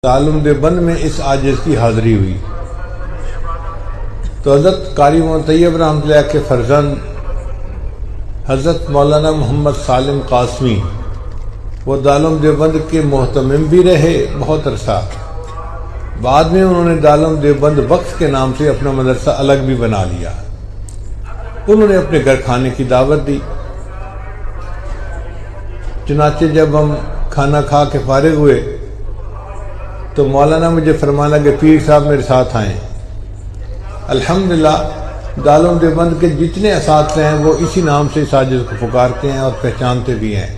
دارالعلوم دیوبند میں اس عاجز کی حاضری ہوئی تو حضرت قاری محمد طیب رحمۃ اللہ کے فرزند حضرت مولانا محمد سالم قاسمی وہ دارالعلوم دیوبند کے محتمم بھی رہے بہت عرصہ. بعد میں انہوں نے دارالعلوم دیوبند بخش کے نام سے اپنا مدرسہ الگ بھی بنا لیا. انہوں نے اپنے گھر کھانے کی دعوت دی. چنانچہ جب ہم کھانا کھا کے فارغ ہوئے تو مولانا مجھے فرمانا کہ پیر صاحب میرے ساتھ آئیں. الحمدللہ دارالعلوم دیوبند کے جتنے اساتذہ ہیں وہ اسی نام سے اس عاجز کو پکارتے ہیں اور پہچانتے بھی ہیں.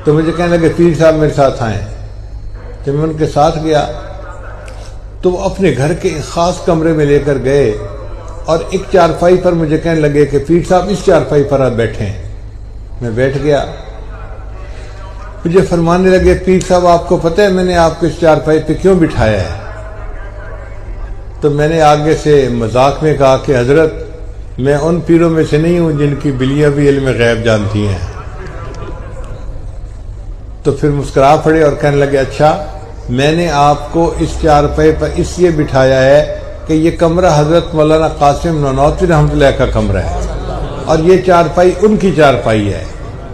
تو مجھے کہنے لگے پیر صاحب میرے ساتھ آئیں. جب میں ان کے ساتھ گیا تو وہ اپنے گھر کے ایک خاص کمرے میں لے کر گئے اور ایک چارپائی پر مجھے کہنے لگے کہ پیر صاحب اس چارپائی پر آپ بیٹھیں. میں بیٹھ گیا. مجھے فرمانے لگے پیر صاحب آپ کو پتہ ہے میں نے آپ کو اس چارپائی پہ کیوں بٹھایا ہے؟ تو میں نے آگے سے مذاق میں کہا کہ حضرت میں ان پیروں میں سے نہیں ہوں جن کی بلیاں بھی علم غیب جانتی ہیں. تو پھر مسکرا پڑے اور کہنے لگے اچھا میں نے آپ کو اس چارپائی پر اس لیے بٹھایا ہے کہ یہ کمرہ حضرت مولانا قاسم نانوتوی رحمۃ اللہ کا کمرہ ہے اور یہ چارپائی ان کی چارپائی ہے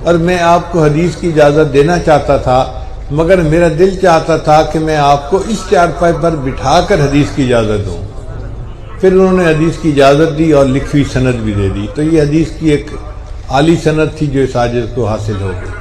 اور میں آپ کو حدیث کی اجازت دینا چاہتا تھا مگر میرا دل چاہتا تھا کہ میں آپ کو اس چارپائی پر بٹھا کر حدیث کی اجازت دوں. پھر انہوں نے حدیث کی اجازت دی اور لکھی سند بھی دے دی. تو یہ حدیث کی ایک عالی سند تھی جو اس عاجز کو حاصل ہو گئی.